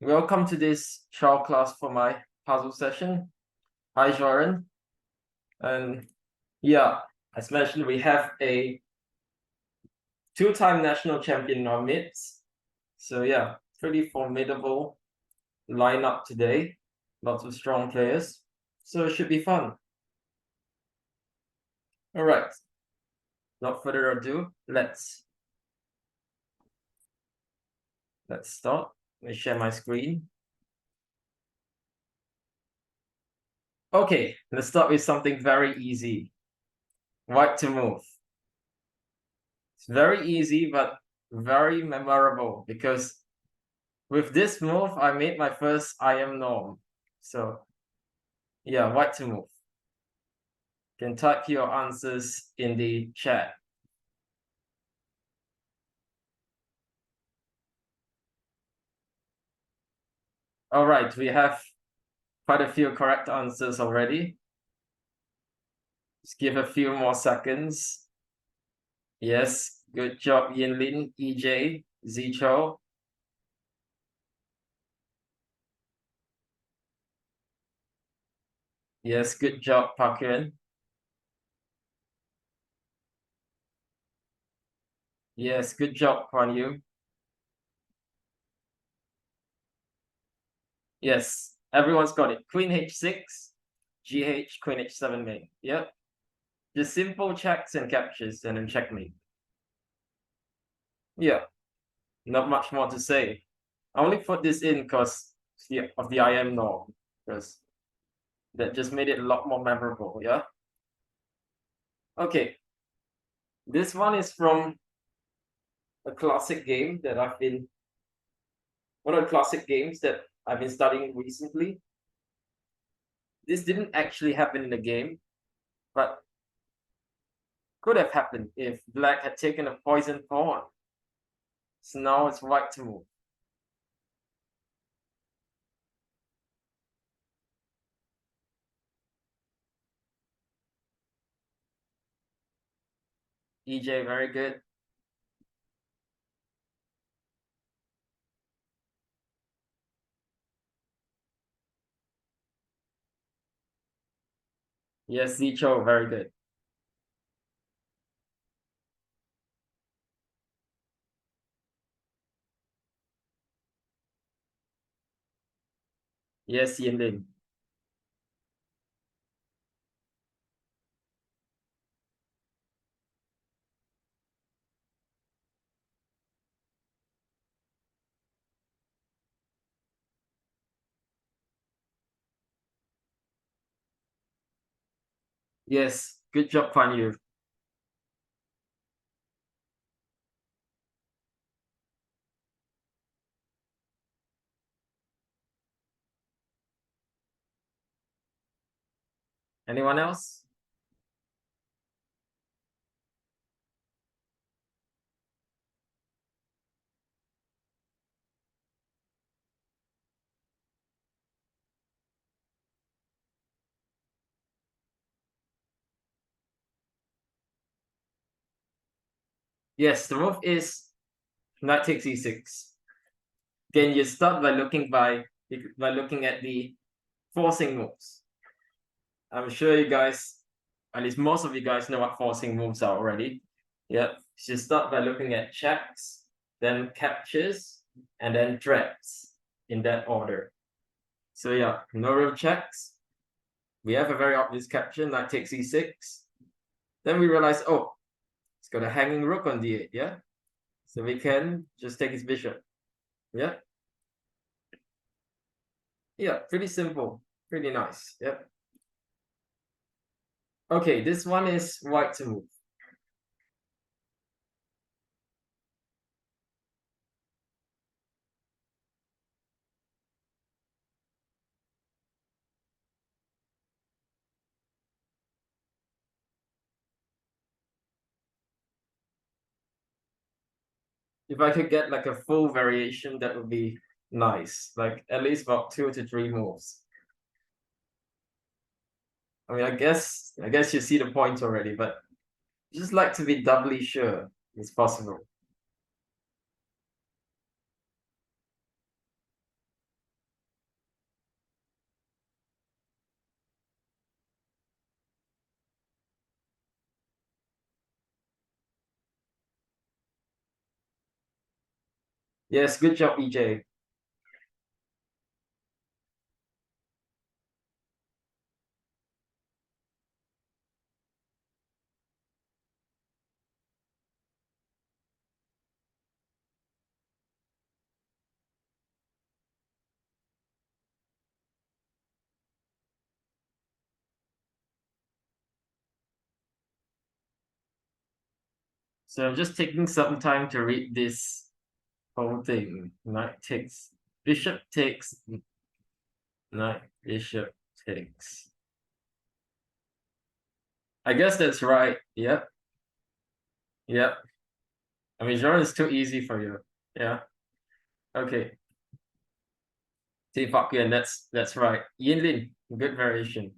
Welcome to this trial class for my puzzle session. Hi, Joran. And yeah, as mentioned, we have a two-time national champion in our midst. So yeah, pretty formidable lineup today. Lots of strong players. So it should be fun. All right. Without further ado, let's start. Let me share my screen. Okay, let's start with something very easy. White to move. It's very easy, but very memorable because with this move, I made my first IM norm. So yeah, white to move. You can type your answers in the chat. All right, we have quite a few correct answers already. Just give a few more seconds. Yes, good job, Yinlin, EJ, Zicho. Yes, good job, Parkyun. Yes, good job, Kuan Yu. Yes, everyone's got it. Queen H6, GH, Queen H7 main. Yep. Just simple checks and captures and then checkmate. Yeah, not much more to say. I only put this in because of the IM norm, because that just made it a lot more memorable, yeah? Okay, this one is from a classic game that one of the classic games that I've been studying recently. This didn't actually happen in the game, but could have happened if black had taken a poison pawn. So now it's white to move. EJ, very good. Yes, Zicho, very good. Yes, Yinlin. Yes, good job, Kuan Yu. Anyone else? Yes, the move is knight takes e6. Then you start by looking at the forcing moves. I'm sure you guys, at least most of you guys, know what forcing moves are already. Yep. So you start by looking at checks, then captures, and then threats in that order. So yeah, no real checks. We have a very obvious capture, knight takes e6. Then we realize, oh, it's got a hanging rook on d8, yeah? So we can just take his bishop. Yeah. Yeah, pretty simple. Pretty nice. Yep. Okay, this one is white to move. If I could get like a full variation, that would be nice. Like at least about 2 to 3 moves. I mean, I guess you see the point already, but just like to be doubly sure it's possible. Yes, good job, EJ. So I'm just taking some time to read this whole thing. Knight takes, bishop takes, knight, bishop takes. I guess that's right. Yep. Yep. I mean, Jordan is too easy for you. Yeah. Okay. Team Fakian, that's right. Yinlin, good variation.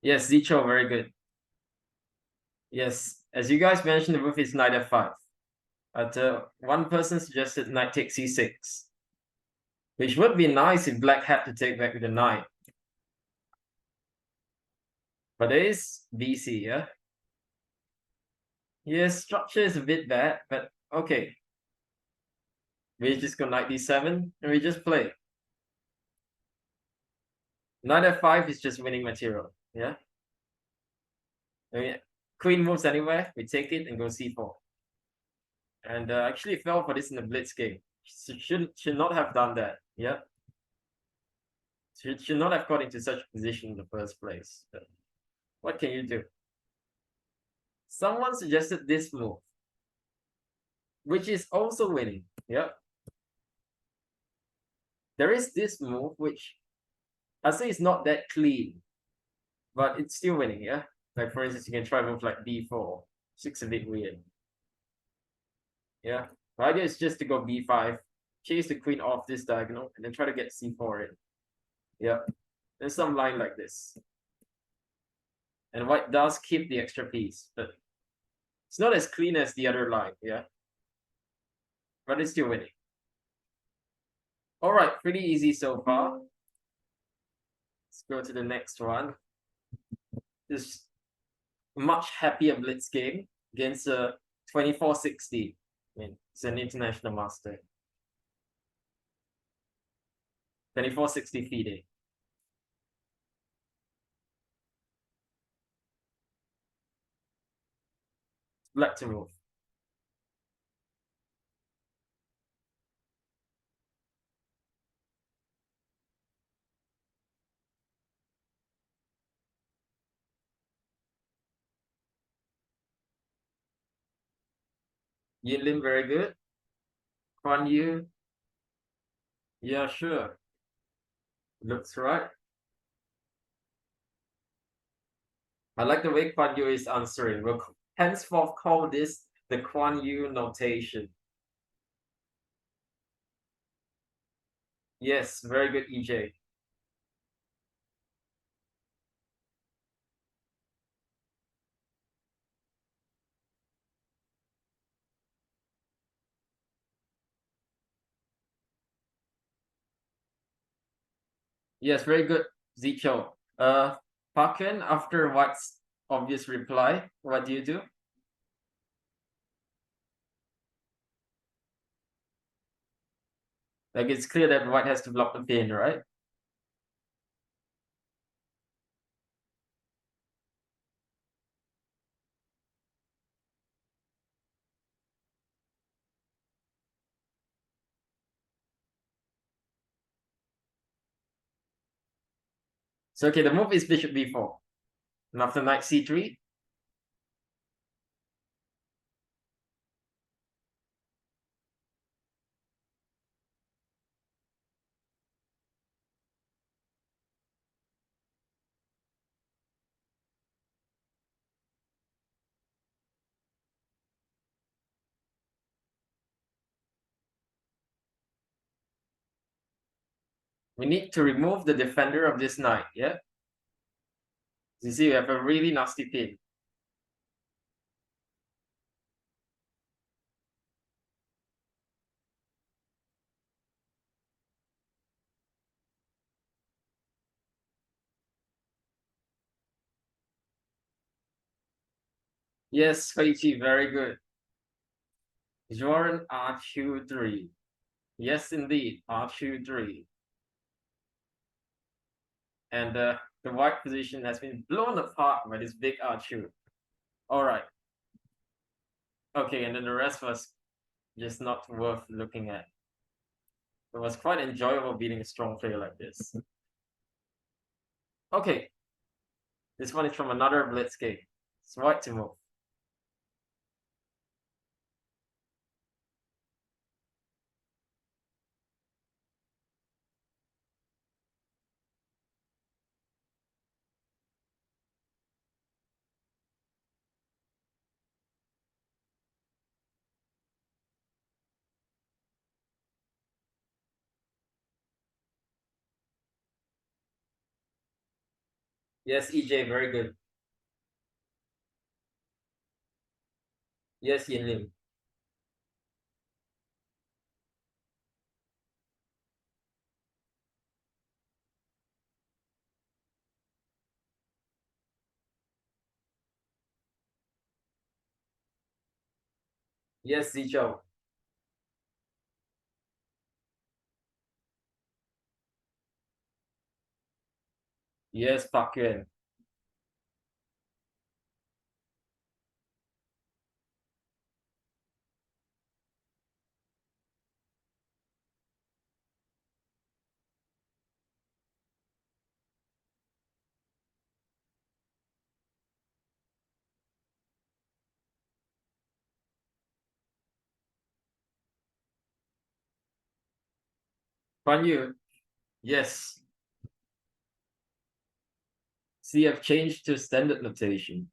Yes, Zicho, very good. Yes, as you guys mentioned, the move is knight f5. But one person suggested knight takes c6, which would be nice if black had to take back with the knight. But it is BC, yeah? Yes, structure is a bit bad, but okay. We just go knight d7 and we just play. Knight f5 is just winning material, yeah? I mean, queen moves anywhere, we take it and go c4. And actually fell for this in the blitz game. Should not have done that, yeah? Should not have got into such a position in the first place. But what can you do? Someone suggested this move, which is also winning. Yeah. There is this move, which I say is not that clean, but it's still winning. Yeah. Like for instance, you can try move like b4. 6 a bit weird. Yeah. The idea is just to go b5, chase the queen off this diagonal, and then try to get c4 in. Yeah. There's some line like this. And white does keep the extra piece, but it's not as clean as the other line. Yeah. But it's still winning. All right, pretty easy so far. Let's go to the next one. This much happier blitz game against a 2460. I mean, it's an international master. 2460 FIDE. Black to move. Yinlin, very good. Kuan Yu, yeah, sure. Looks right. I like the way Kuan Yu is answering. We'll henceforth call this the Kuan Yu notation. Yes, very good, EJ. Yes, very good, Zicho. Paken, after White's obvious reply, what do you do? Like it's clear that White has to block the pin, right? So okay, the move is bishop b4. And after knight c3, we need to remove the defender of this knight, yeah? You see, we have a really nasty pin. Yes, Koichi, very good. Jordan R23. Yes, indeed, R23. And the white position has been blown apart by this big R2. All right. Okay, and then the rest was just not worth looking at. It was quite enjoyable beating a strong player like this. Okay, this one is from another Blitz game. It's white to move. Yes, EJ, very good. Yes, Yin Ling. Yes, Zichou. Yes, Park Yuan. Fan Yu. Yes. See, I've changed to standard notation,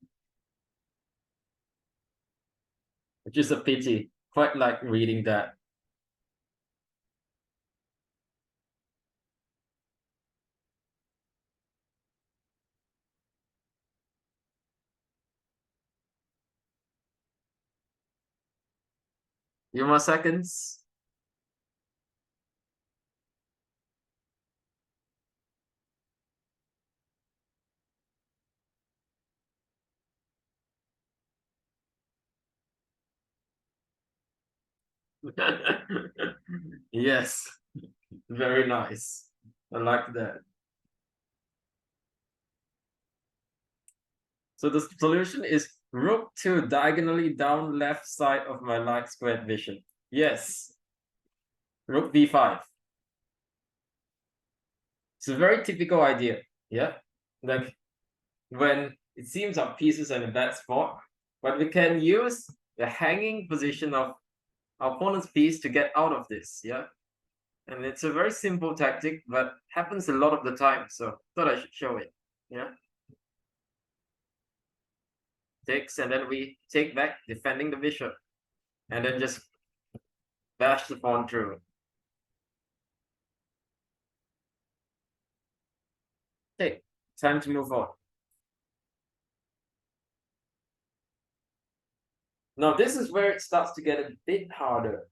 which is a pity. Quite like reading that. Few seconds. Yes, very nice. I like that. So the solution is rook to diagonally down left side of my light squared vision. Yes, rook b5. It's a very typical idea. Yeah, like when it seems our pieces are in a bad spot, but we can use the hanging position of our opponent's piece to get out of this. Yeah, and it's a very simple tactic, but happens a lot of the time. So thought I should show it. Yeah, takes and then we take back, defending the bishop, and then just bash the pawn through. Okay, time to move on. Now this is where it starts to get a bit harder.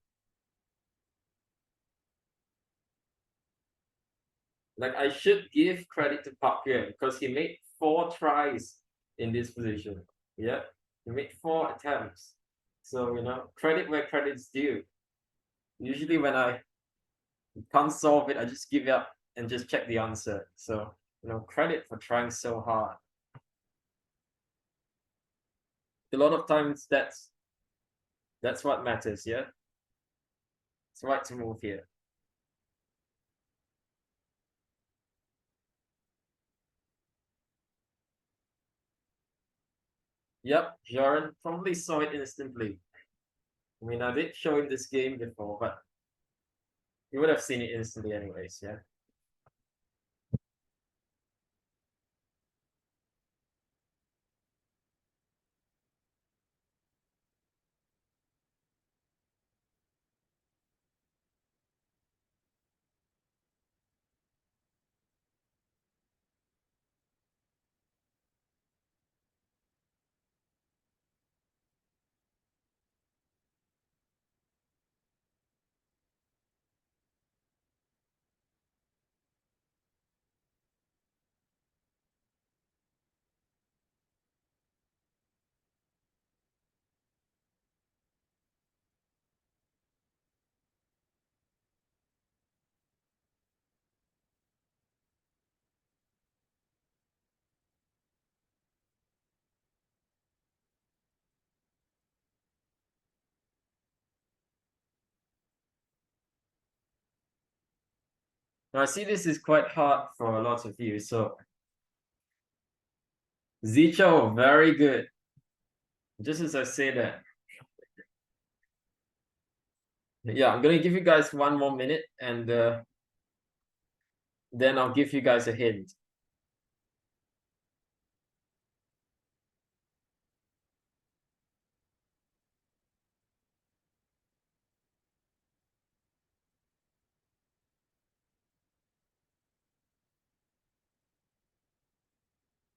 Like I should give credit to Park Yuan because he made 4 tries in this position. Yeah, he made 4 attempts. So credit where credit's due. Usually when I can't solve it, I just give up and just check the answer. So credit for trying so hard. A lot of times that's what matters. Yeah, it's right to move here. Yep, Jaron probably saw it instantly. I mean, I did show him this game before, but he would have seen it instantly anyways. Yeah. Now I see this is quite hard for a lot of you, so Zicho, very good. Just as I say that. Yeah, I'm gonna give you guys 1 more minute and then I'll give you guys a hint.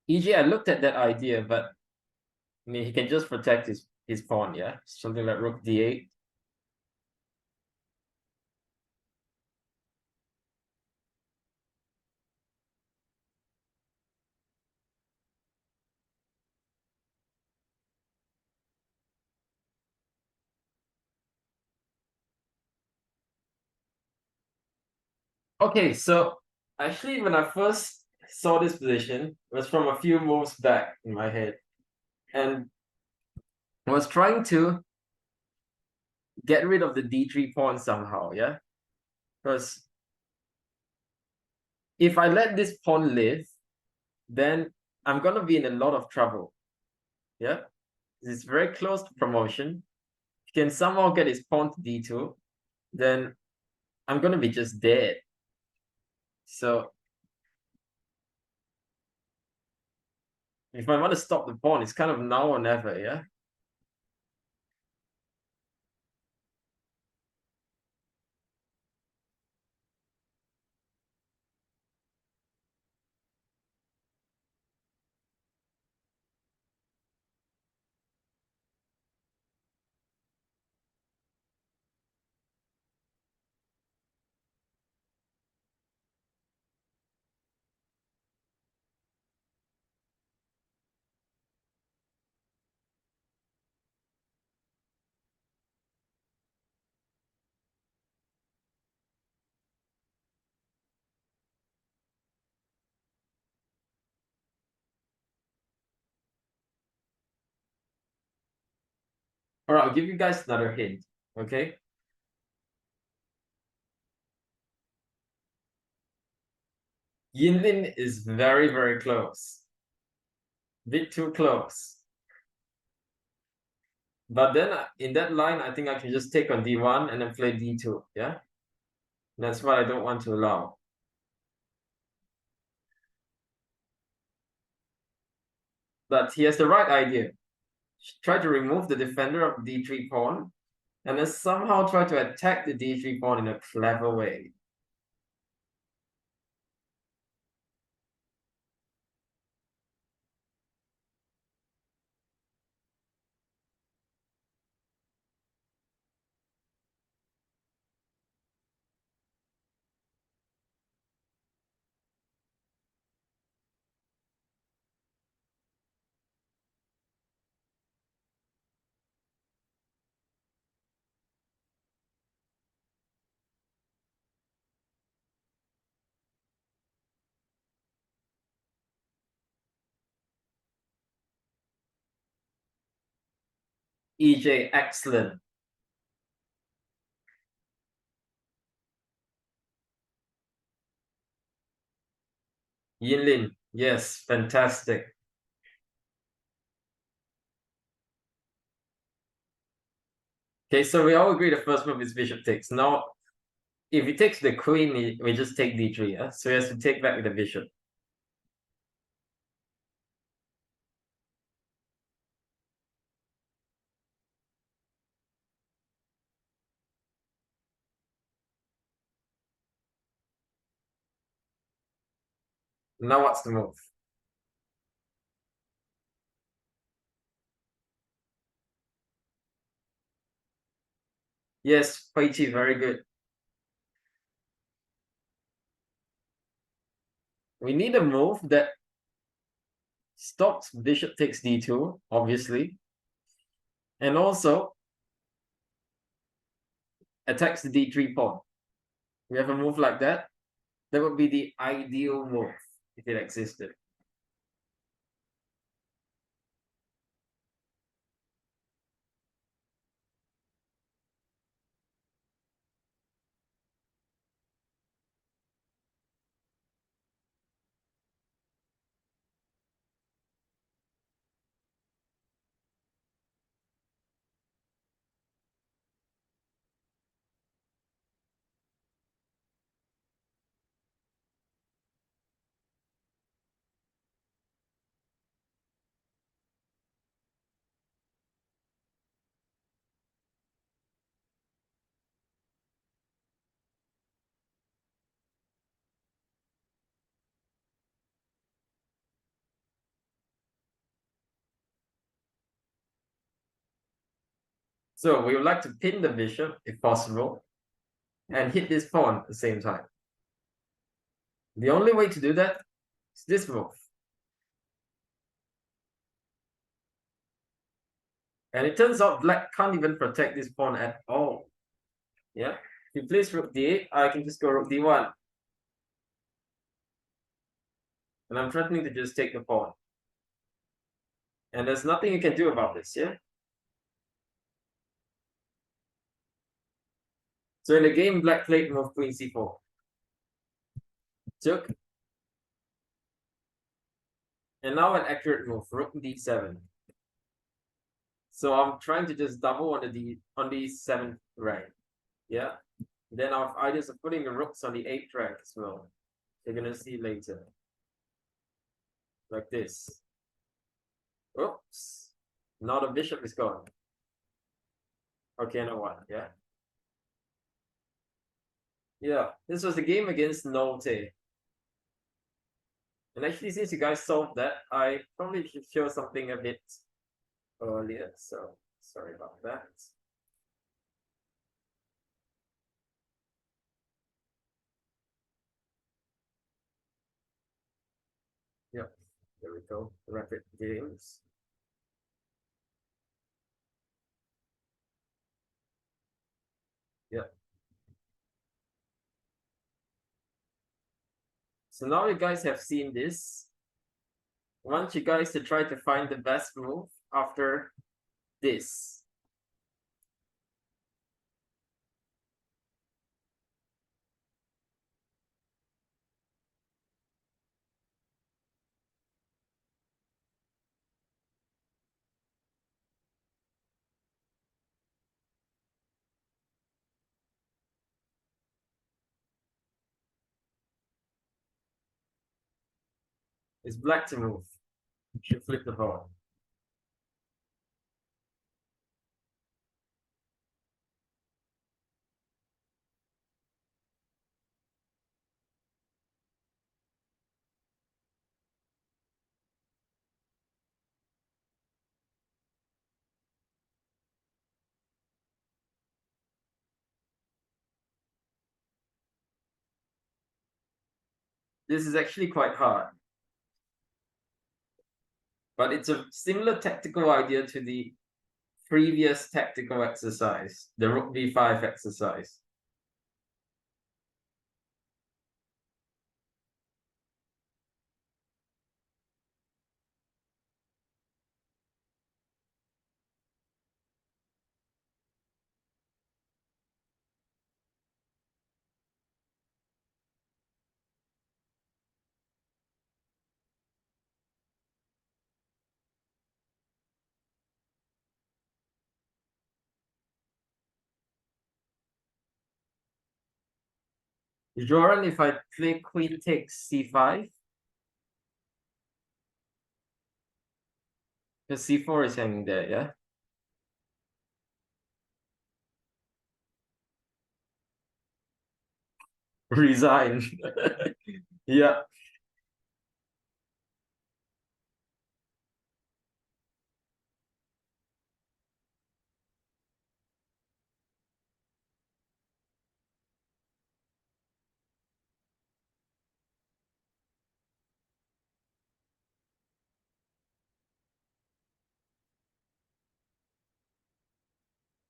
EJ, I looked at that idea, but I mean he can just protect his pawn, yeah? Something like rook d8. Okay, so actually when I first saw this position, it was from a few moves back in my head. And I was trying to get rid of the d3 pawn somehow, yeah? Because if I let this pawn live, then I'm gonna be in a lot of trouble. Yeah? It's very close to promotion. If he can somehow get his pawn to d2, then I'm gonna be just dead. So if I want to stop the pawn, it's kind of now or never, yeah? Alright, I'll give you guys another hint, okay? Yinlin is very, very close. Bit too close. But then in that line, I think I can just take on d1 and then play d2, yeah? That's what I don't want to allow. But he has the right idea. Try to remove the defender of d3 pawn, and then somehow try to attack the d3 pawn in a clever way. EJ, excellent. Yinlin, yes, fantastic. Okay, so we all agree the first move is bishop takes. Now, if he takes the queen, we just take d3, yeah? So he has to take back the bishop. Now what's the move? Yes, Paichi, very good. We need a move that stops bishop takes d2, obviously, and also attacks the d3 pawn. We have a move like that. That would be the ideal move if it existed. So we would like to pin the bishop, if possible, and hit this pawn at the same time. The only way to do that is this move. And it turns out black can't even protect this pawn at all. Yeah. If he plays rook d8, I can just go rook d1. And I'm threatening to just take the pawn. And there's nothing you can do about this, yeah? So in the game, black played move queen c4. Took. And now an accurate move, rook d7. So I'm trying to just double on the 7th rank. Yeah. Then I have ideas of putting the rooks on the 8th rank as well. You're gonna see later. Like this. Oops. Now the bishop is gone. Okay, no one, yeah. Yeah, this was the game against Nolte. And actually, since you guys solved that, I probably should show something a bit earlier, so sorry about that. Yeah, there we go. Rapid games. Yeah. So now you guys have seen this. I want you guys to try to find the best move after this. It's black to move. You should flip the ball. This is actually quite hard. But it's a similar tactical idea to the previous tactical exercise, the rook b5 exercise. Joran, if I play queen takes c5, because c4 is hanging there, yeah? Resign. Yeah.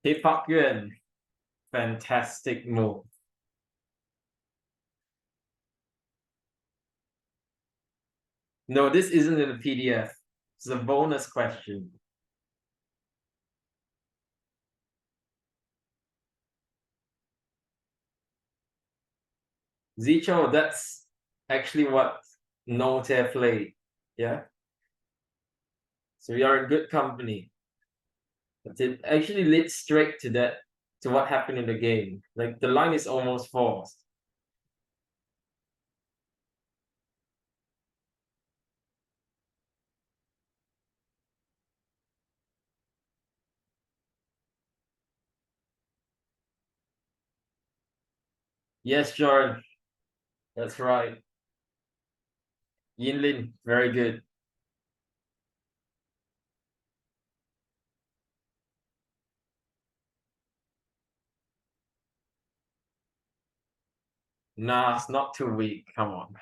Hey, Park Yuan. Fantastic move. No, this isn't in the PDF. It's a bonus question. Zicho, that's actually what Note played. Yeah. So we are in good company. But it actually leads straight to that, to what happened in the game. Like the line is almost forced. Yes, Jordan. That's right. Yinlin, very good. Nah, it's not too weak. Come on.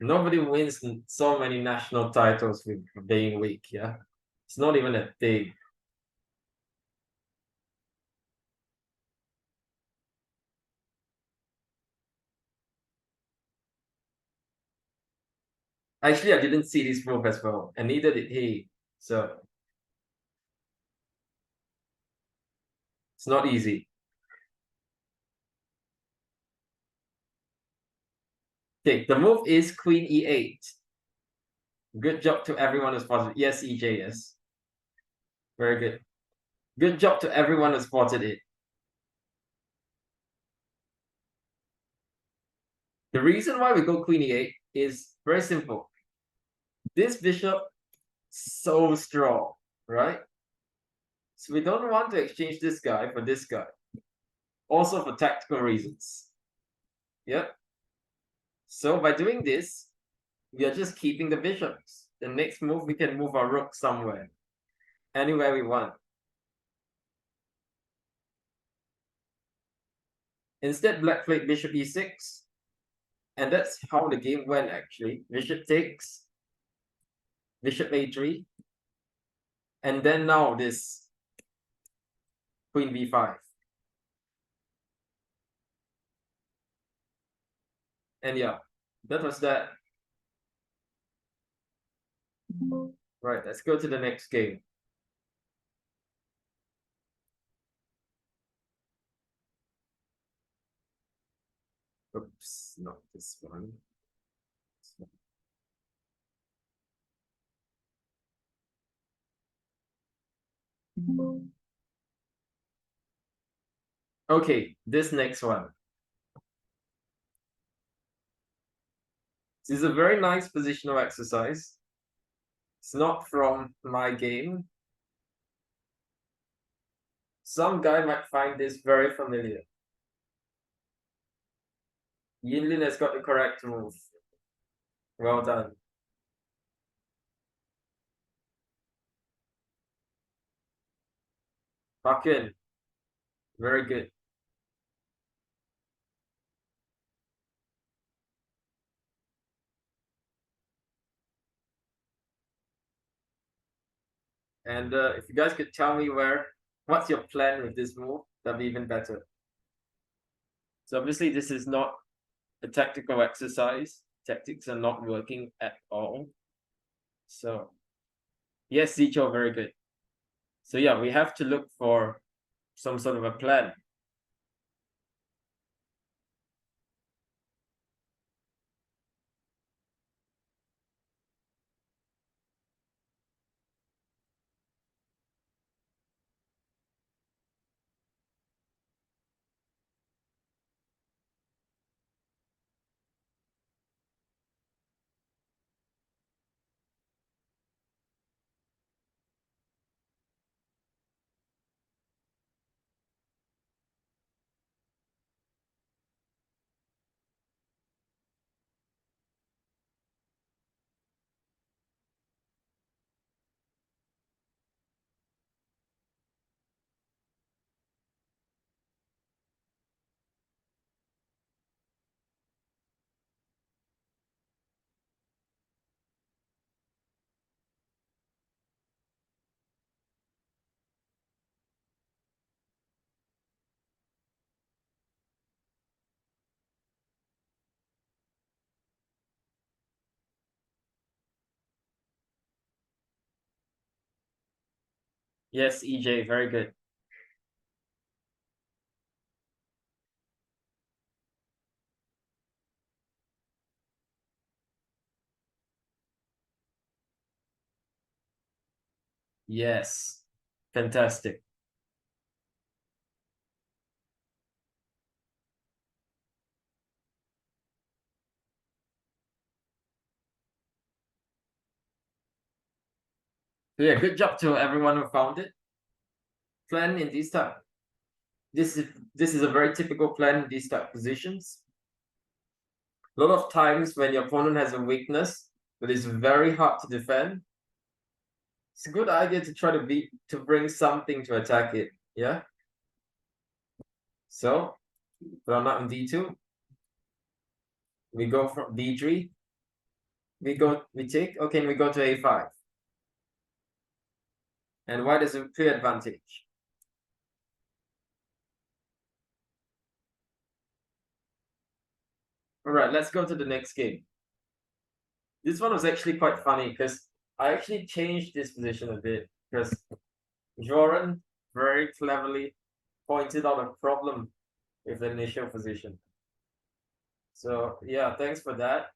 Nobody wins so many national titles with being weak, yeah? It's not even a thing. Actually, I didn't see this move as well, and neither did he. So it's not easy. Okay, the move is Queen E8. Good job to everyone who spotted. Yes, EJ, yes. Very good. Good job to everyone who spotted it. The reason why we go Queen E8 is very simple. This bishop so strong, right? So we don't want to exchange this guy for this guy. Also for tactical reasons. Yep. So by doing this, we are just keeping the bishops. The next move, we can move our rook somewhere. Anywhere we want. Instead, black played bishop e6. And that's how the game went, actually. Bishop takes. Bishop a3. And then now this queen b5. And yeah, that was that. Right, let's go to the next game. Oops, not this one. Okay, this next one. This is a very nice positional exercise. It's not from my game. Some guy might find this very familiar. Yinlin has got the correct move. Well done. Fucking very good. And if you guys could tell me what's your plan with this move, that'd be even better. So obviously this is not a tactical exercise. Tactics are not working at all. So yes, Zicho, very good. So yeah, we have to look for some sort of a plan. Yes, EJ, very good. Yes, fantastic. So yeah, good job to everyone who found it. Plan in these type. This is a very typical plan in these type positions. A lot of times when your opponent has a weakness that is very hard to defend, it's a good idea to try to bring something to attack it. Yeah. So pawn out in d2. We go from b3. We take. Okay, we go to a5. And white is a clear advantage. All right, let's go to the next game. This one was actually quite funny because I actually changed this position a bit because Joran very cleverly pointed out a problem with the initial position. So yeah, thanks for that.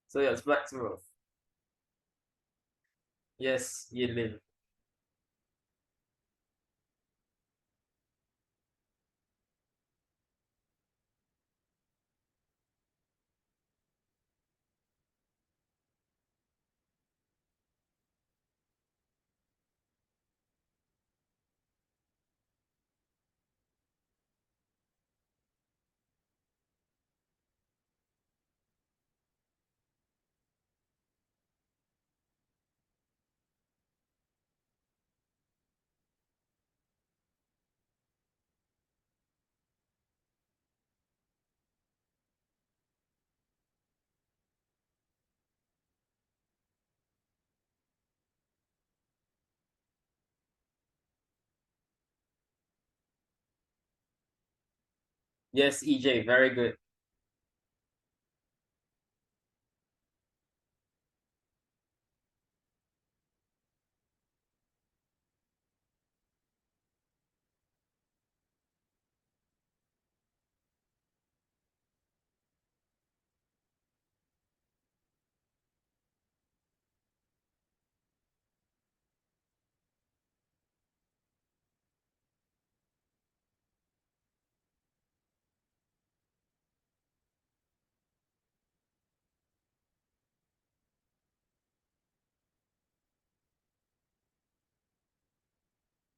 So yeah, it's black's move. Yes, Yilin. Yes, EJ, very good.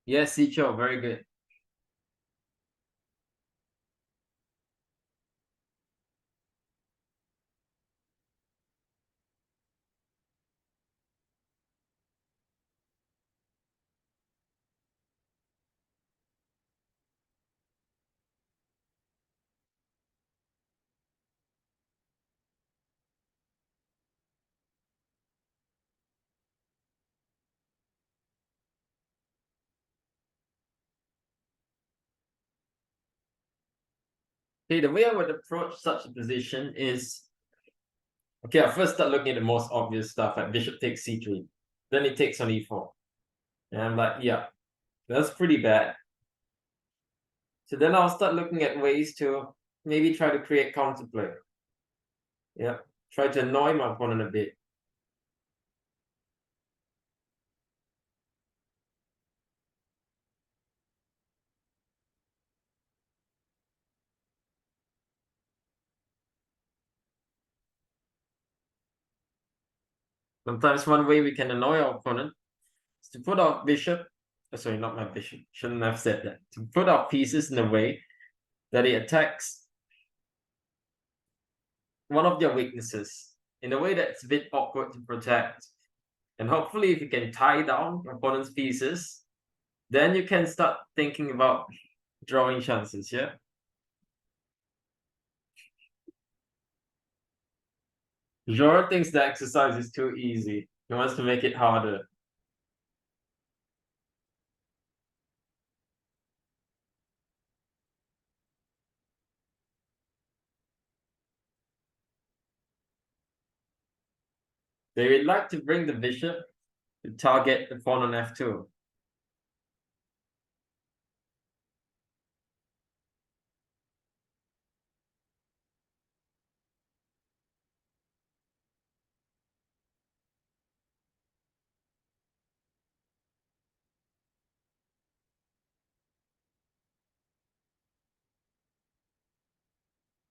Yes, Sicho, very good. Okay, the way I would approach such a position is okay, I first start looking at the most obvious stuff like bishop takes c3. Then it takes on e4. And I'm like, yeah, that's pretty bad. So then I'll start looking at ways to maybe try to create counterplay. Yeah, try to annoy my opponent a bit. Sometimes one way we can annoy our opponent is to put our bishop, sorry, not my bishop, shouldn't have said that. To put our pieces in a way that it attacks one of their weaknesses in a way that's a bit awkward to protect. And hopefully, if you can tie down your opponent's pieces, then you can start thinking about drawing chances, yeah? Jor thinks the exercise is too easy. He wants to make it harder. They would like to bring the bishop to target the pawn on f2.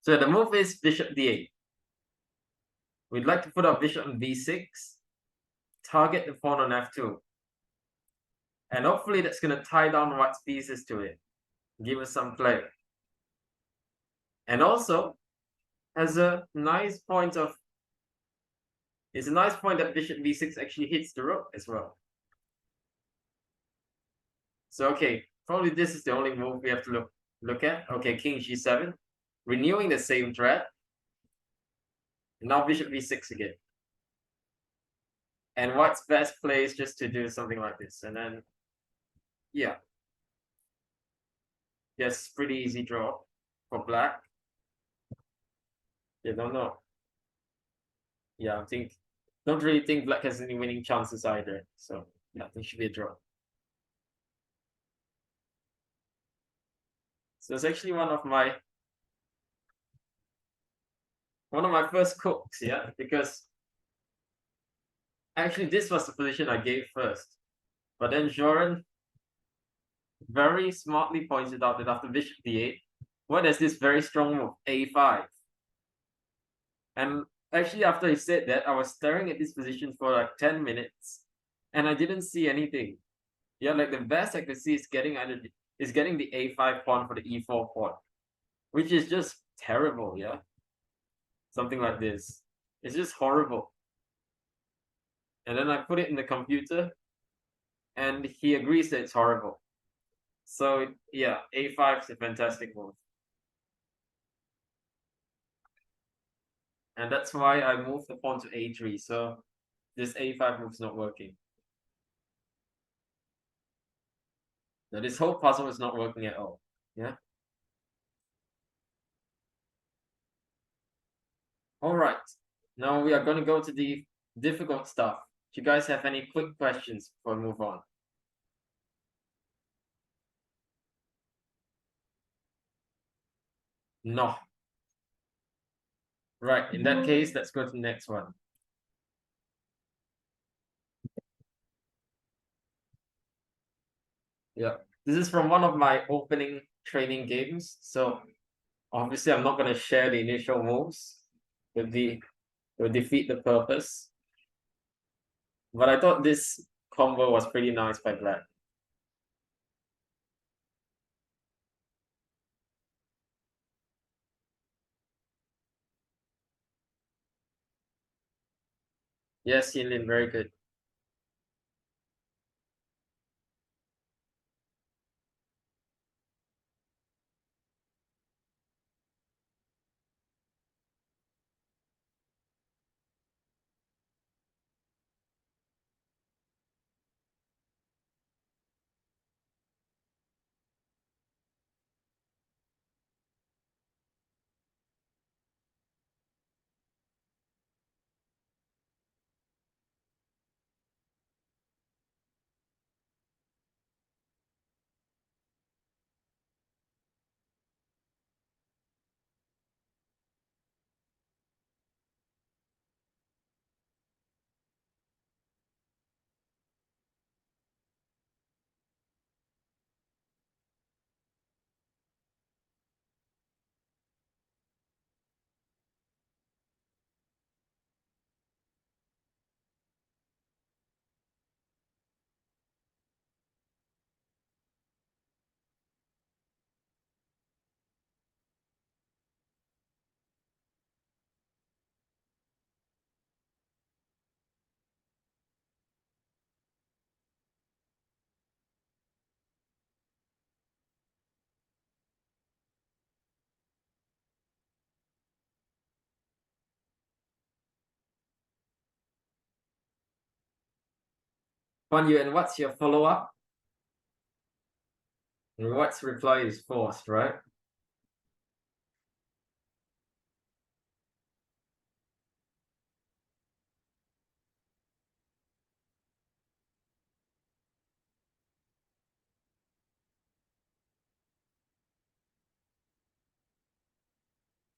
So the move is bishop d8. We'd like to put our bishop on b6, target the pawn on f2. And hopefully that's going to tie down white's pieces to it, give us some play. And also, has a nice point of, it's a nice point that bishop b6 actually hits the rook as well. So okay, probably this is the only move we have to look look at. Okay, king g7, renewing the same threat. Now bishop b6 again. And white's best play is just to do something like this, and then yeah, yes, pretty easy draw for black. Yeah, don't know. Yeah, don't really think black has any winning chances either. So yeah, I think it should be a draw. So it's actually one of my first cooks, yeah, because actually this was the position I gave first. But then Joran very smartly pointed out that after bishop d8, what is this very strong move, a5. And actually after he said that, I was staring at this position for like 10 minutes and I didn't see anything. Yeah, like the best I could see is getting the a5 pawn for the e4 pawn, which is just terrible, yeah. Something like this. It's just horrible. And then I put it in the computer and he agrees that it's horrible. So yeah, a5 is a fantastic move. And that's why I moved the pawn to a3. So this a5 move's not working. Now this whole puzzle is not working at all. Yeah. All right. Now we are going to go to the difficult stuff. Do you guys have any quick questions before we move on? No. Right. In that case, let's go to the next one. Yeah. This is from one of my opening training games. So obviously I'm not going to share the initial moves. It would defeat the purpose. But I thought this combo was pretty nice by black. Yes, Yinlin, very good. Guan Yu, and what's your follow-up? And what's reply is forced, right?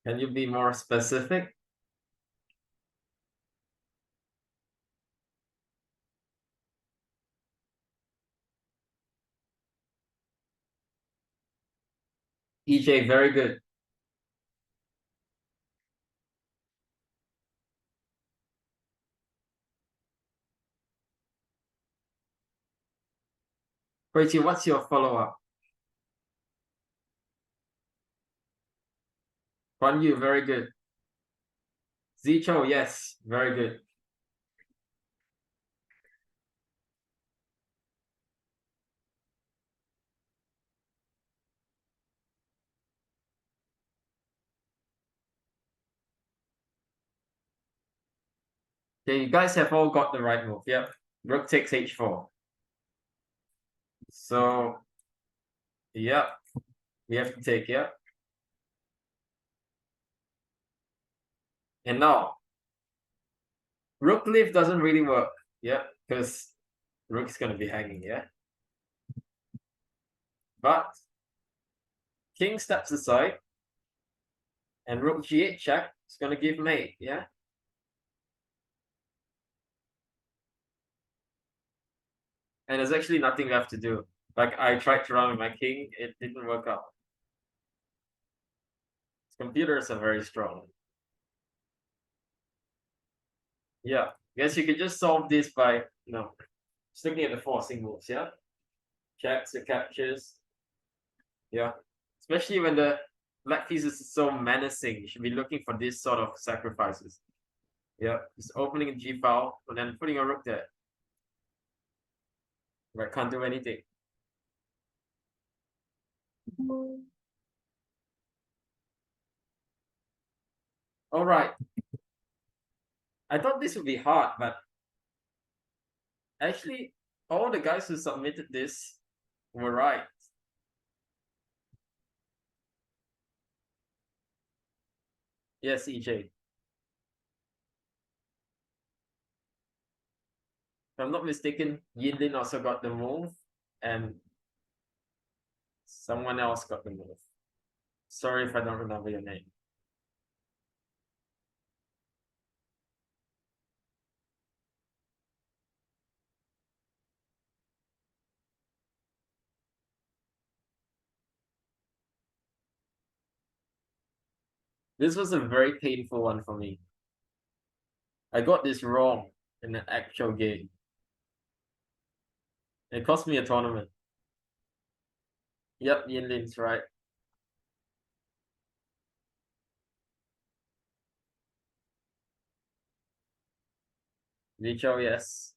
Can you be more specific? EJ, very good. Koichi, what's your follow-up? Guan Yu, very good. Zicho, yes, very good. Okay, you guys have all got the right move. Yep. Rook takes h4. So, yep. We have to take, yep. And now, rook leaf doesn't really work. Yep, because rook's gonna be hanging, yeah. But king steps aside, and rook g8 check is gonna give mate, yeah. And there's actually nothing left to do. Like I tried to run with my king, it didn't work out. Computers are very strong. Yeah, guess you could just solve this by just looking at the forcing moves, yeah. Checks, it captures, yeah. Especially when the black piece is so menacing, you should be looking for this sort of sacrifices. Yeah, just opening a G file and then putting a rook there. Right, can't do anything. All right. I thought this would be hard, but actually, all the guys who submitted this were right. Yes, EJ. If I'm not mistaken, Yinlin also got the move, and someone else got the move. Sorry if I don't remember your name. This was a very painful one for me. I got this wrong in an actual game. It cost me a tournament. Yep, Yinlin's right. Lichao, yes.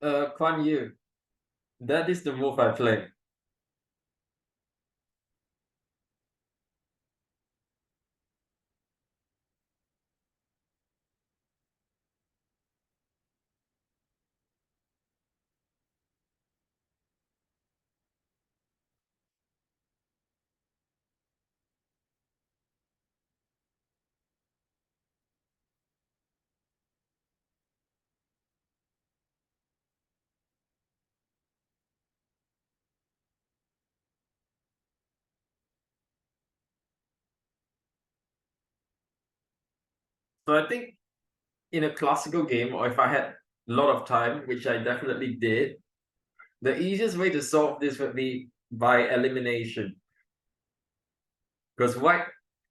Kuan Yu. That is the move I play. So I think in a classical game, or if I had a lot of time, which I definitely did, the easiest way to solve this would be by elimination. Because white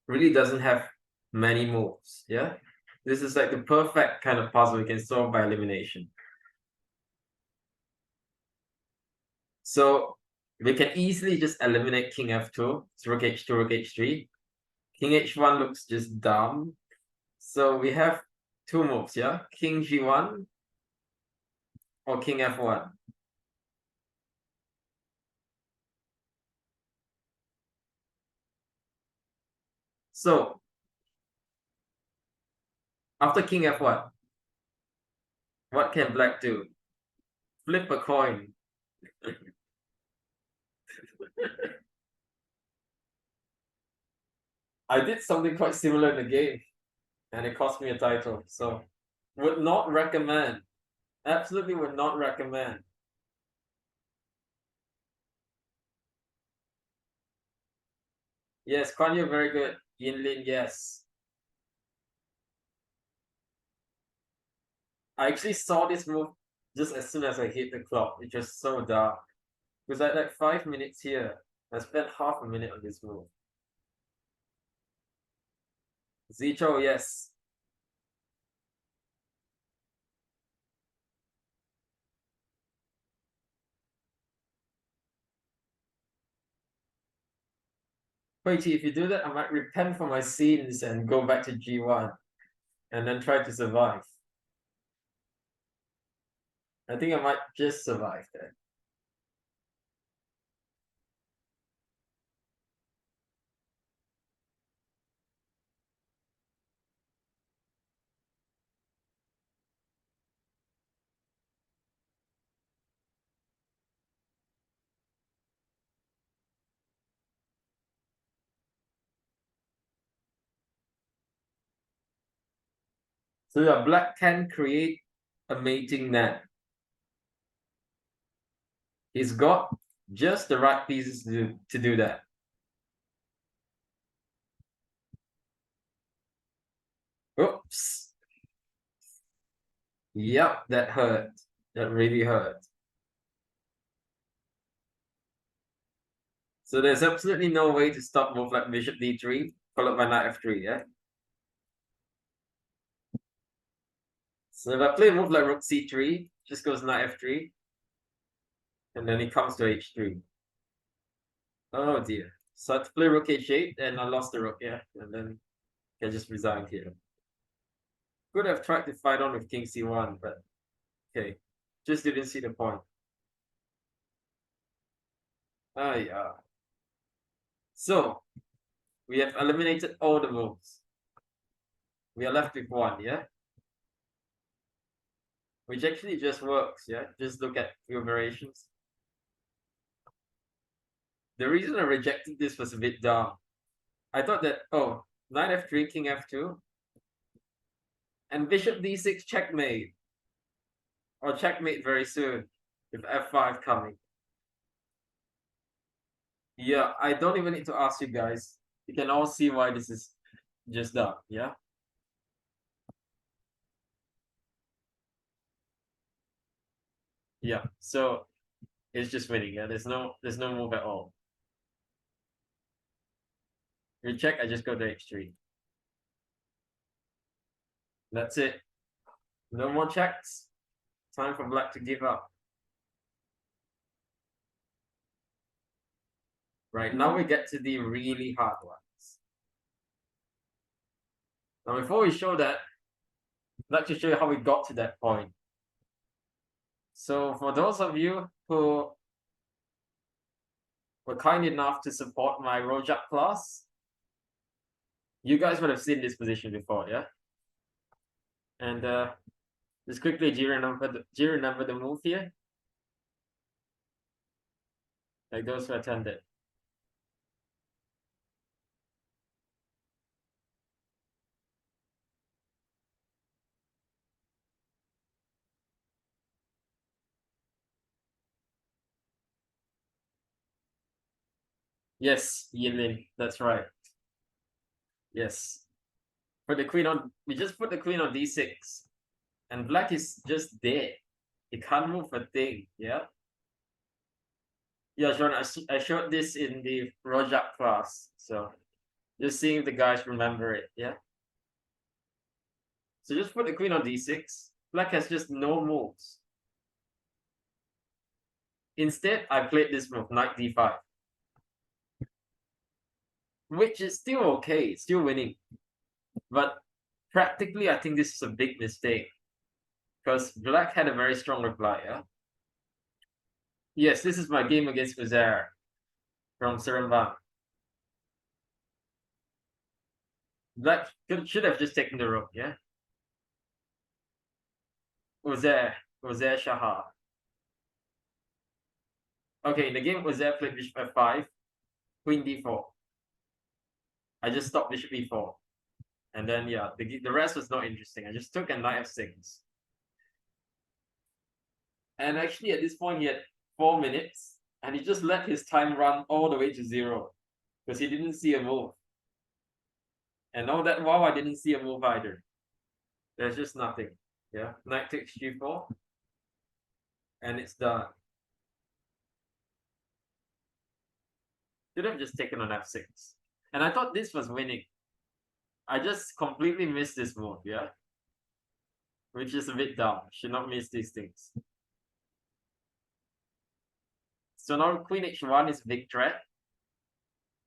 really doesn't have many moves, yeah? This is like the perfect kind of puzzle you can solve by elimination. So we can easily just eliminate king f2, so rook h2, rook h3. King h1 looks just dumb. So we have two moves, yeah? King g1 or king f1. So after king f1, what can black do? Flip a coin. I did something quite similar in the game, and it cost me a title. So would not recommend. Absolutely would not recommend. Yes, Kuan Yu very good. Yinlin, yes. I actually saw this move just as soon as I hit the clock. It was so dark. Because I had like 5 minutes here. I spent half a minute on this move. Zicho, yes. Wait, if you do that, I might repent for my sins and go back to G1 and then try to survive. I think I might just survive that. So yeah, black can create a mating net. He's got just the right pieces to do that. Oops. Yep, that hurt. That really hurt. So there's absolutely no way to stop move like bishop d3, followed by knight f3, yeah? So if I play a move like rook c3, just goes knight f3, and then he comes to h3. Oh dear. So I had to play rook h8, and I lost the rook, yeah? And then I just resigned here. Could have tried to fight on with king c1, but okay. Just didn't see the point. Ah, yeah. So, we have eliminated all the moves. We are left with one, yeah? Which actually just works, yeah? Just look at few variations. The reason I rejected this was a bit dumb. I thought that, oh, knight f3, king f2, and bishop d6 checkmate. Or checkmate very soon, with f5 coming. Yeah, I don't even need to ask you guys. You can all see why this is just dumb, yeah? Yeah, so it's just winning, yeah? There's no move at all. Recheck, I just go to h3. That's it. No more checks. Time for black to give up. Right, now we get to the really hard ones. Now, before we show that, I'd like to show you how we got to that point. So, for those of you who were kind enough to support my Rojak class, you guys would have seen this position before, yeah? And just quickly, do you remember the move here? Like those who attended. Yes, Yilin, that's right. Yes. Put the queen on. We just put the queen on d6, and black is just dead. He can't move a thing. Yeah. Yeah, John. I showed this in the Rojak class, so just seeing if the guys remember it. Yeah. So just put the queen on d6. Black has just no moves. Instead, I played this move, knight d5, which is still okay. It's still winning, but practically, I think this is a big mistake because black had a very strong reply. Yeah. Yes, this is my game against Uzair from Seremban. Black should have just taken the rook, yeah? Uzair Shah. Okay, in the game, Uzair played bishop f5, queen d4. I just stopped bishop e4. And then, yeah, the rest was not interesting. I just took a knight f6. And actually, at this point, he had 4 minutes, and he just let his time run all the way to 0 because he didn't see a move. And all that while I didn't see a move either. There's just nothing. Yeah, knight takes g4, and it's done. Should have just taken on f6. And I thought this was winning. I just completely missed this move, yeah? Which is a bit dumb. Should not miss these things. So now queen h1 is big threat.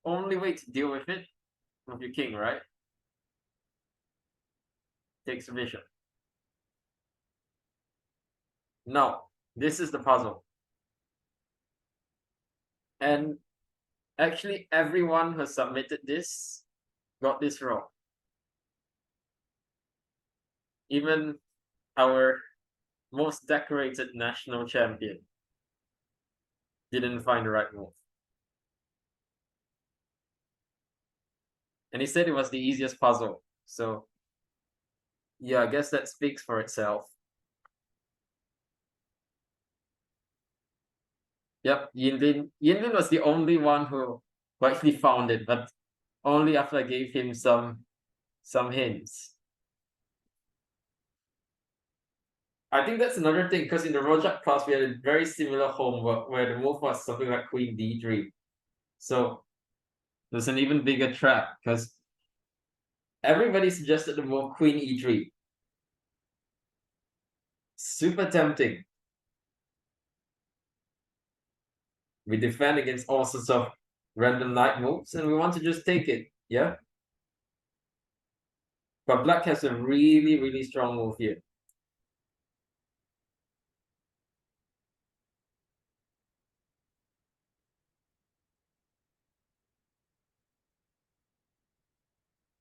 Only way to deal with it with your king, right? Takes a bishop. No, this is the puzzle. And actually, everyone who submitted this got this wrong. Even our most decorated national champion didn't find the right move. And he said it was the easiest puzzle. So, yeah, I guess that speaks for itself. Yep, Yinlin was the only one who actually found it, but only after I gave him some hints. I think that's another thing, because in the Rojak class we had a very similar homework where the move was something like Queen D3. So there's an even bigger trap because everybody suggested the move Queen E3. Super tempting. We defend against all sorts of random knight moves and we want to just take it, yeah? But black has a really, really strong move here.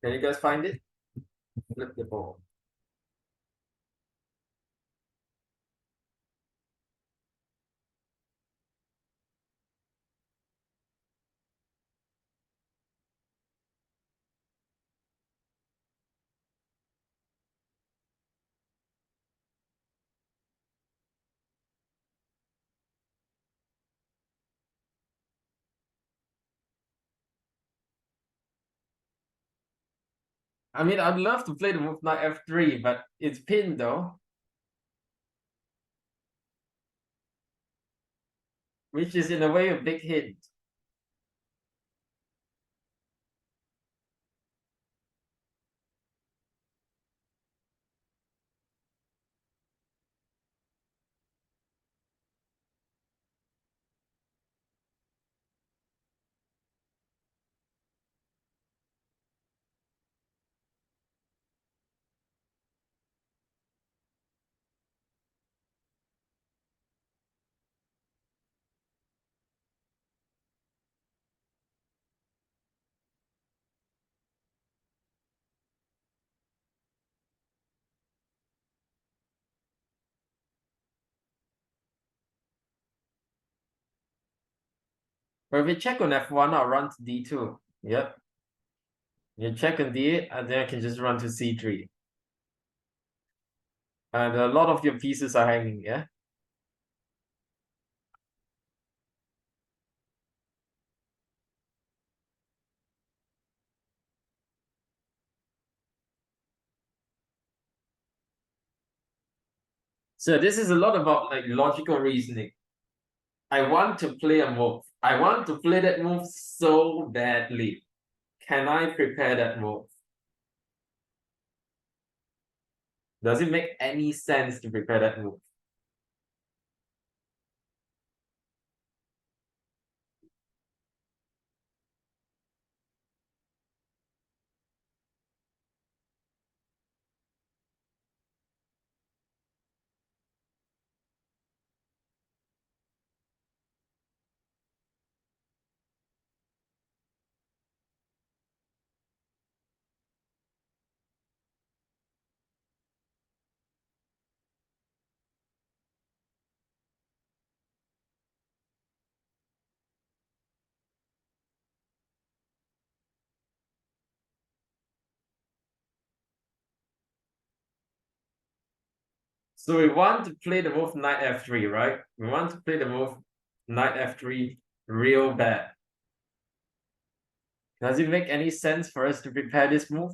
Can you guys find it? Flip the ball. I mean, I'd love to play the move knight f3, but it's pinned though. Which is in a way a big hint. But if we check on f1, I'll run to d2. Yep. You check on d8, and then I can just run to c3. And a lot of your pieces are hanging, yeah? So this is a lot about like logical reasoning. I want to play a move. I want to play that move so badly. Can I prepare that move? Does it make any sense to prepare that move? So we want to play the move knight f3, right? We want to play the move knight f3 real bad. Does it make any sense for us to prepare this move?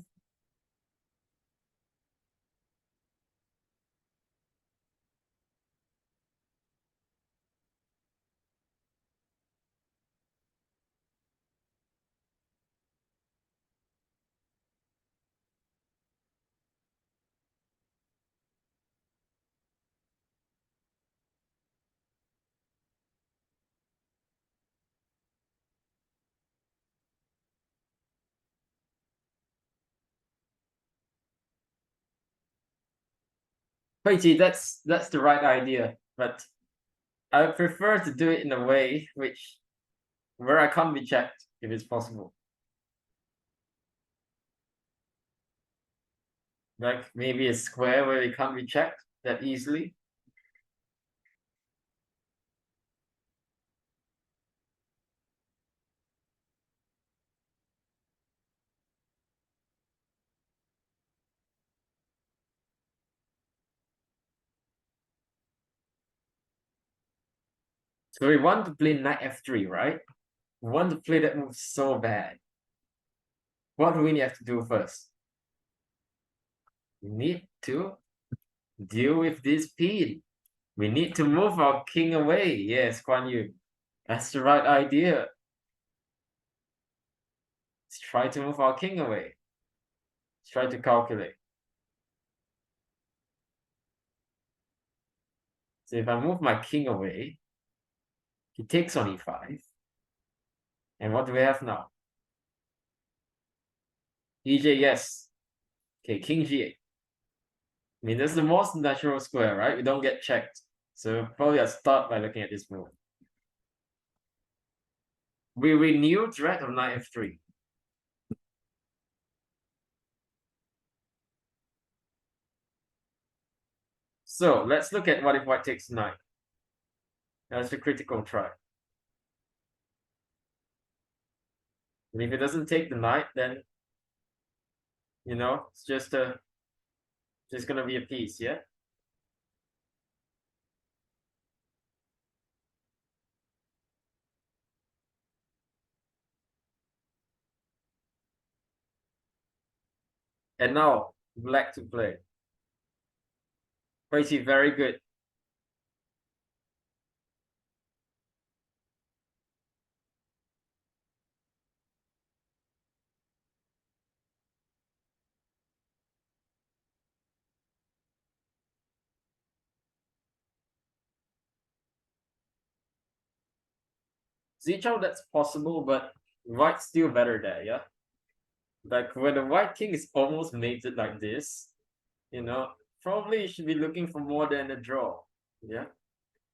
Wait, that's the right idea, but I prefer to do it in a way where I can't be checked if it's possible. Like maybe a square where it can't be checked that easily. So we want to play knight f3, right? We want to play that move so bad. What do we have to do first? We need to deal with this pin. We need to move our king away. Yes, Guan Yu. That's the right idea. Let's try to move our king away. Let's try to calculate. So if I move my king away, he takes on e5. And what do we have now? EJ, yes. Okay, king g8. I mean, that's the most natural square, right? We don't get checked. So probably I'll start by looking at this move. We renew threat of knight f3. So let's look at what if white takes knight. That's the critical try. And if it doesn't take the knight, then it's just gonna be a piece, yeah? And now black to play. Crazy, very good. Zichao, that's possible, but white's still better there, yeah? Like when the white king is almost mated like this, probably you should be looking for more than a draw, yeah?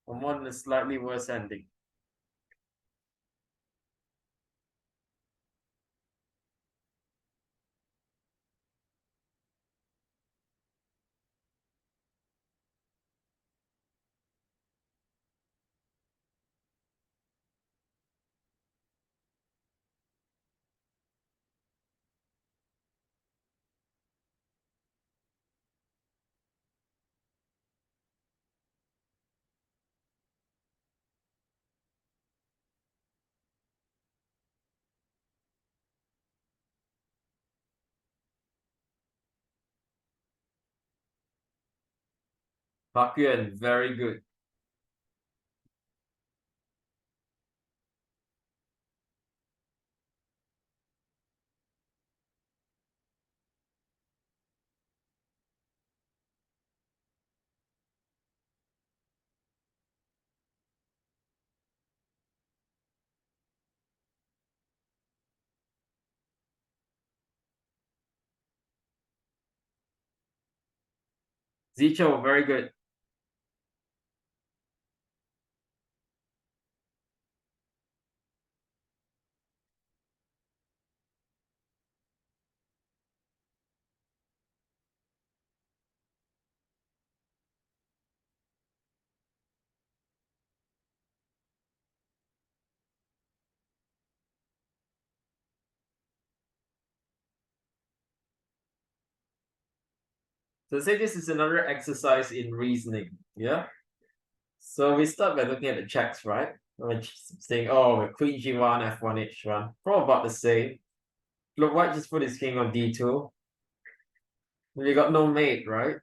Or more than a slightly worse ending. Park Yuan, very good. Zichao, very good. So say this is another exercise in reasoning, yeah? So we start by looking at the checks, right? Which saying, oh, queen g1, f1, h1, probably about the same. Look, white just put his king on d2. We got no mate, right?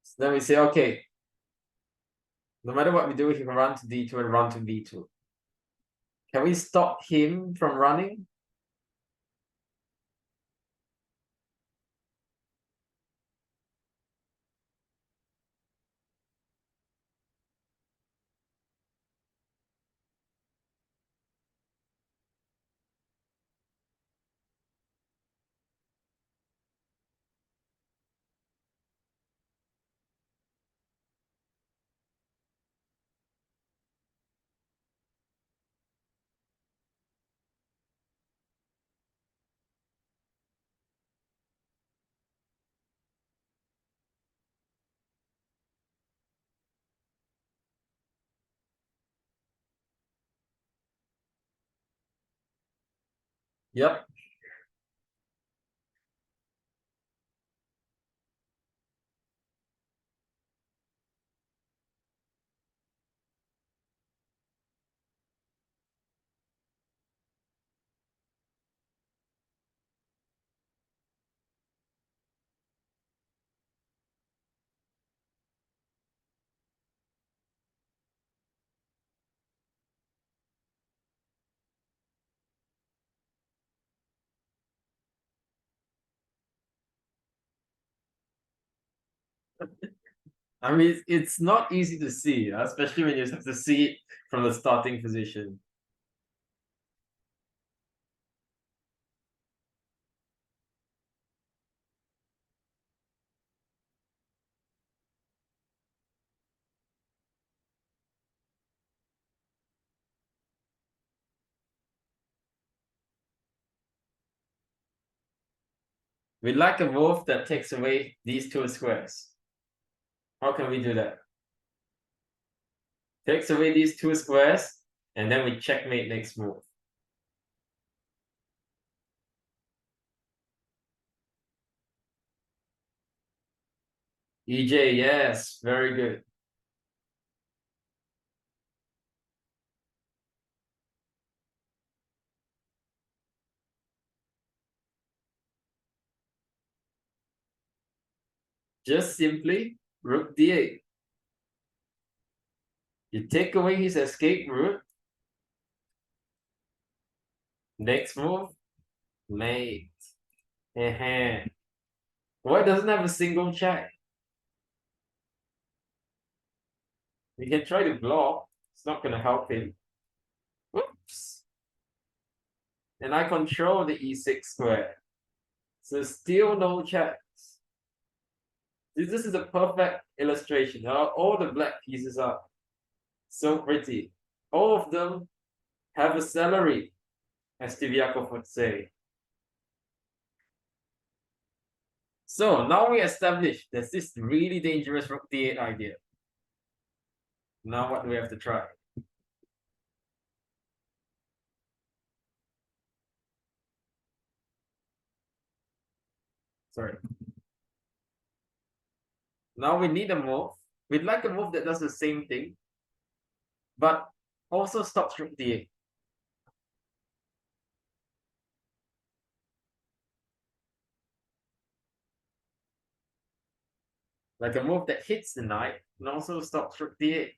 So then we say, okay, no matter what we do, he can run to d2 and run to b2. Can we stop him from running? Yep. I mean, it's not easy to see, especially when you have to see it from the starting position. We like a move that takes away these two squares. How can we do that? Takes away these two squares, and then we checkmate next move. EJ, yes, very good. Just simply rook d8. You take away his escape route. Next move, mate. Why doesn't have a single check? We can try to block. It's not gonna help him. Whoops. And I control the e6 square. So still no checks. This is a perfect illustration. All the black pieces are so pretty. All of them have a salary, as Tiviakov would say. So now we established there's this really dangerous rook d8 idea. Now what do we have to try? Sorry. Now we need a move. We'd like a move that does the same thing, but also stops rook d8. Like a move that hits the knight and also stops rook d8.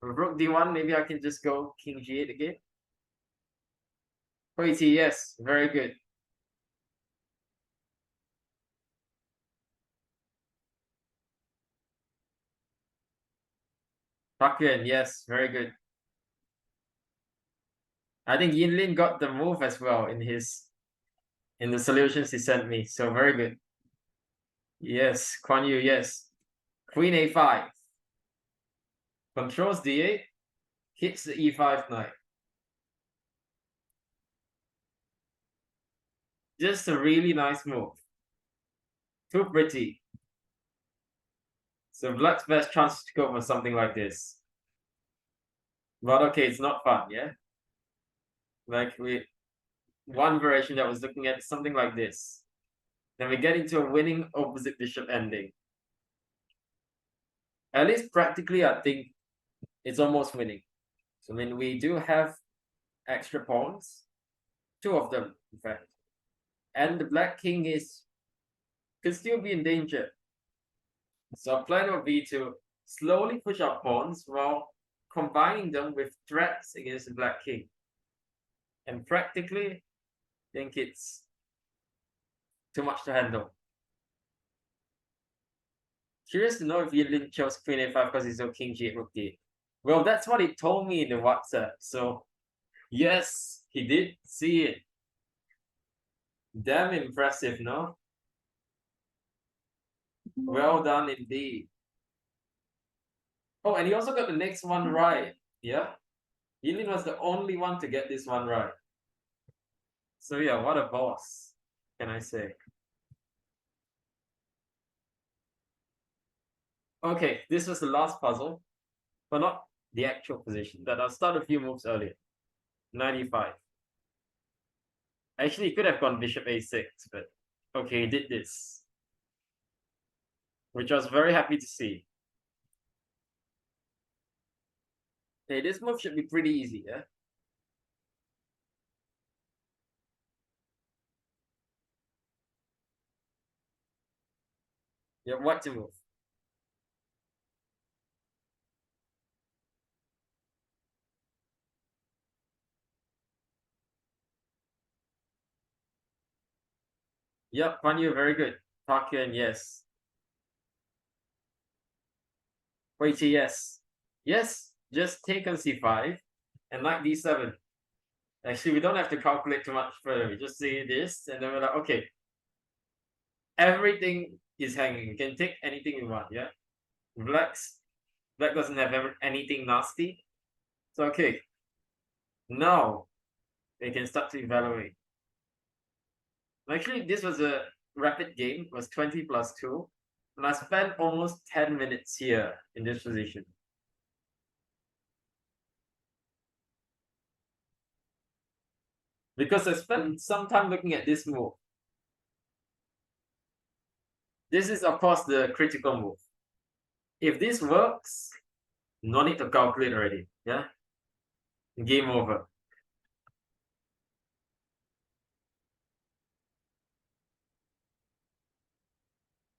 With rook d1, maybe I can just go king g8 again. Pretty, yes, very good. Pakuan, yes, very good. I think Yinlin got the move as well in the solutions he sent me. So very good. Yes, Kuan Yu, yes. Queen a5. Controls d8. Hits the e5 knight. Just a really nice move. Too pretty. So Black's best chance to go for something like this. But okay, it's not fun, yeah? Like one variation that was looking at something like this. Then we get into a winning opposite bishop ending. At least practically, I think it's almost winning. So I mean, we do have extra pawns, two of them, in fact, and the black king could still be in danger. So our plan would be to slowly push our pawns while combining them with threats against the black king. And practically, I think it's too much to handle. Curious to know if Yilin chose queen a5 because he's no king g8 rook d8. Well, that's what he told me in the WhatsApp. So yes, he did see it. Damn impressive, no? Well done indeed. Oh, and he also got the next one right. Yeah. Yilin was the only one to get this one right. So yeah, what a boss, can I say? Okay, this was the last puzzle. but not the actual position. That I'll start a few moves earlier. 95. Actually, he could have gone bishop a6, but okay, he did this, which I was very happy to see. Hey, this move should be pretty easy, yeah? You have what to move. Yep, Panyu, very good. Takian, yes. Wait, yes. Yes, just take on c5 and knight d7. Actually, we don't have to calculate too much further. We just say this, and then we're like, okay, everything is hanging. You can take anything you want, yeah? Black doesn't have anything nasty. So, okay, now they can start to evaluate. Actually, this was a rapid game. It was 20 plus 2. And I spent almost 10 minutes here in this position. Because I spent some time looking at this move. This is, of course, the critical move. If this works, no need to calculate already. Yeah? Game over.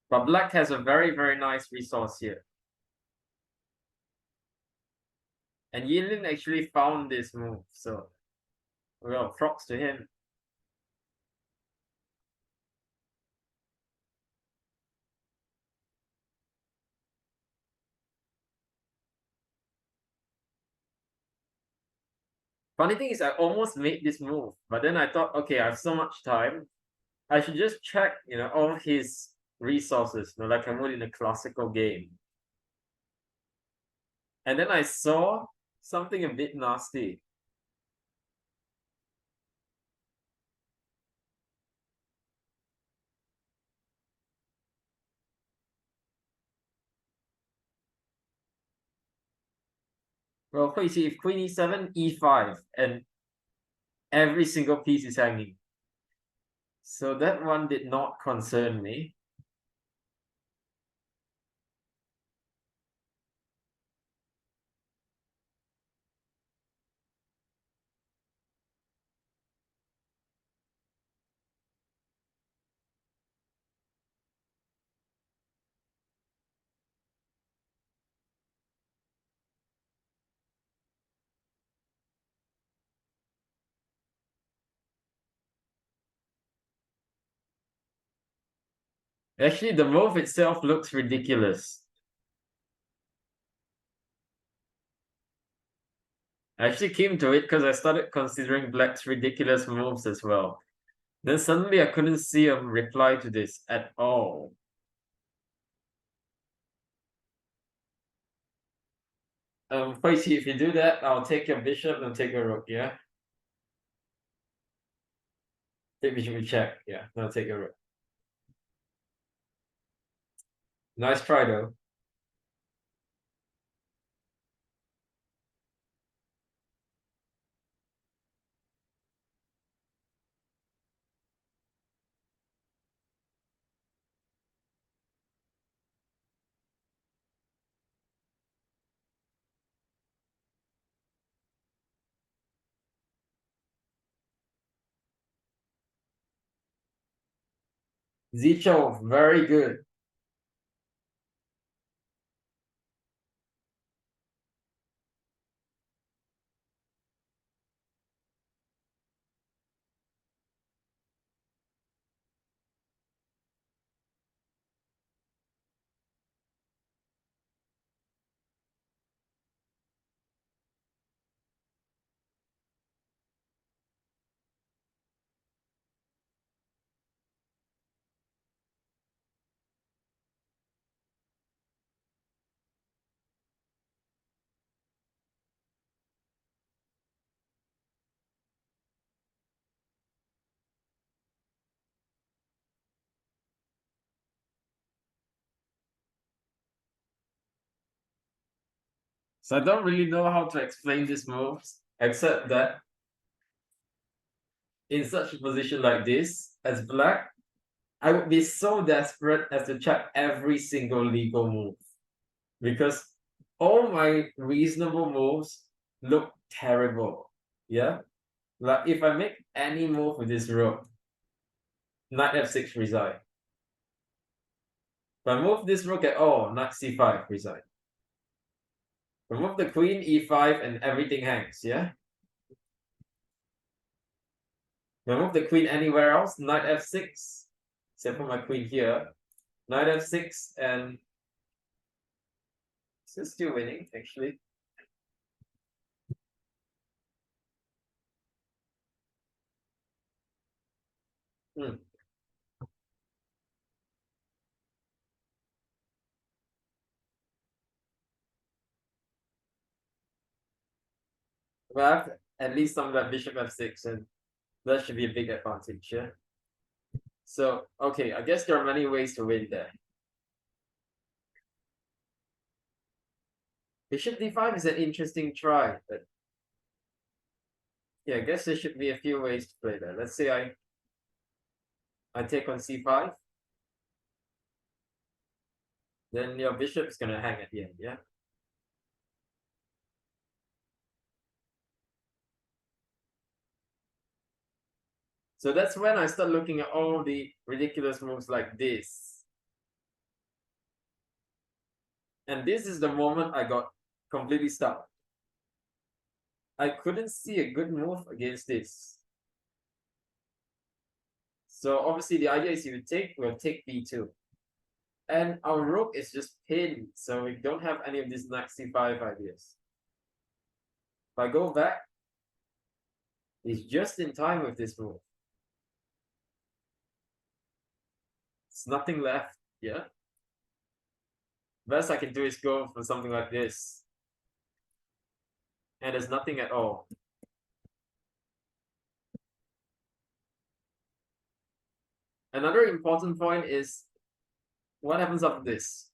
But black has a very, very nice resource here. And Yinlin actually found this move. So, well, props to him. Funny thing is, I almost made this move. But then I thought, okay, I have so much time. I should just check, all his resources, like I would in a classical game. And then I saw something a bit nasty. Well, you see, if queen e7, e5, and every single piece is hanging. So that one did not concern me. Actually, the move itself looks ridiculous. I actually came to it because I started considering black's ridiculous moves as well. Then suddenly I couldn't see a reply to this at all. Faisy, if you do that, I'll take your bishop and take your rook, yeah? Take bishop we check, yeah. I'll take your rook. Nice try though. Zicho, very good. So I don't really know how to explain these moves, except that in such a position like this, as black, I would be so desperate as to check every single legal move. Because all my reasonable moves look terrible. Yeah? Like if I make any move with this rook, knight f6 resign. If I move this rook at all, knight c5 resign. If I move the queen e5 and everything hangs, yeah? If I move the queen anywhere else, knight f6. Except for my queen here. Knight f6 and it's still winning, actually. Hmm. But I have at least some of that bishop f6, and that should be a big advantage, yeah? So, okay, I guess there are many ways to win there. Bishop d5 is an interesting try, but yeah, I guess there should be a few ways to play that. Let's say I take on c5, then your bishop is gonna hang at the end, yeah? So that's when I start looking at all the ridiculous moves like this. And this is the moment I got completely stuck. I couldn't see a good move against this. So obviously the idea is we'll take b2. And our rook is just pinned, so we don't have any of these knight c5 ideas. If I go back, he's just in time with this move. It's nothing left, yeah? Best I can do is go for something like this. And there's nothing at all. Another important point is what happens after this?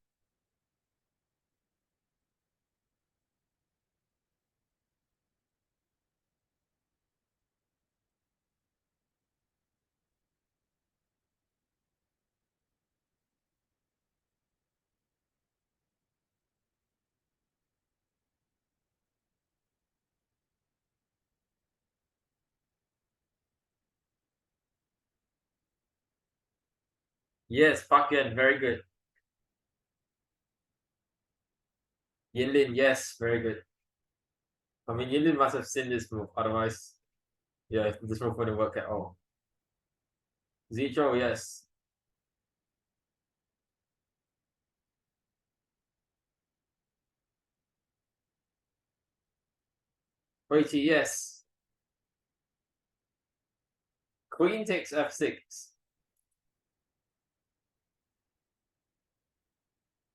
Yes, Fakian, very good. Yinlin, yes, very good. I mean, Yinlin must have seen this move, otherwise, yeah, this move wouldn't work at all. Zichou, yes. Weiqi, yes. Queen takes f6.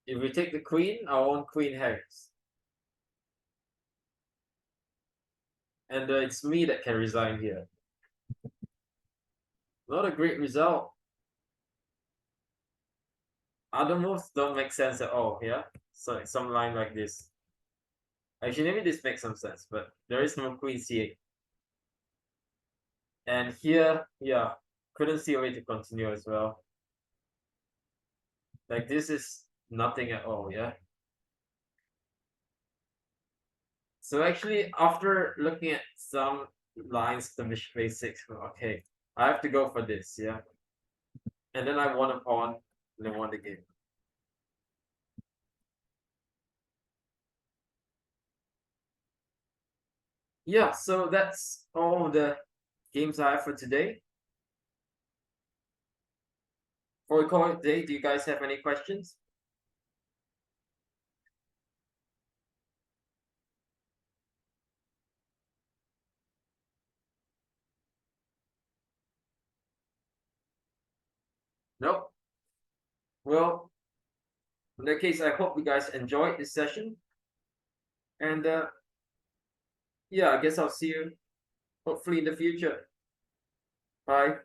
If we take the queen, our own queen hangs. And it's me that can resign here. Not a great result. Other moves don't make sense at all, yeah? So some line like this. Actually, maybe this makes some sense, but there is no queen c8. And here, yeah, couldn't see a way to continue as well. Like this is nothing at all, yeah? So actually, after looking at some lines, the bishop a6, okay, I have to go for this, yeah? And then I won a pawn, and I won the game. Yeah, so that's all the games I have for today. Before we call it a day, do you guys have any questions? Nope. Well, in that case, I hope you guys enjoyed this session. And yeah, I guess I'll see you hopefully in the future. Bye.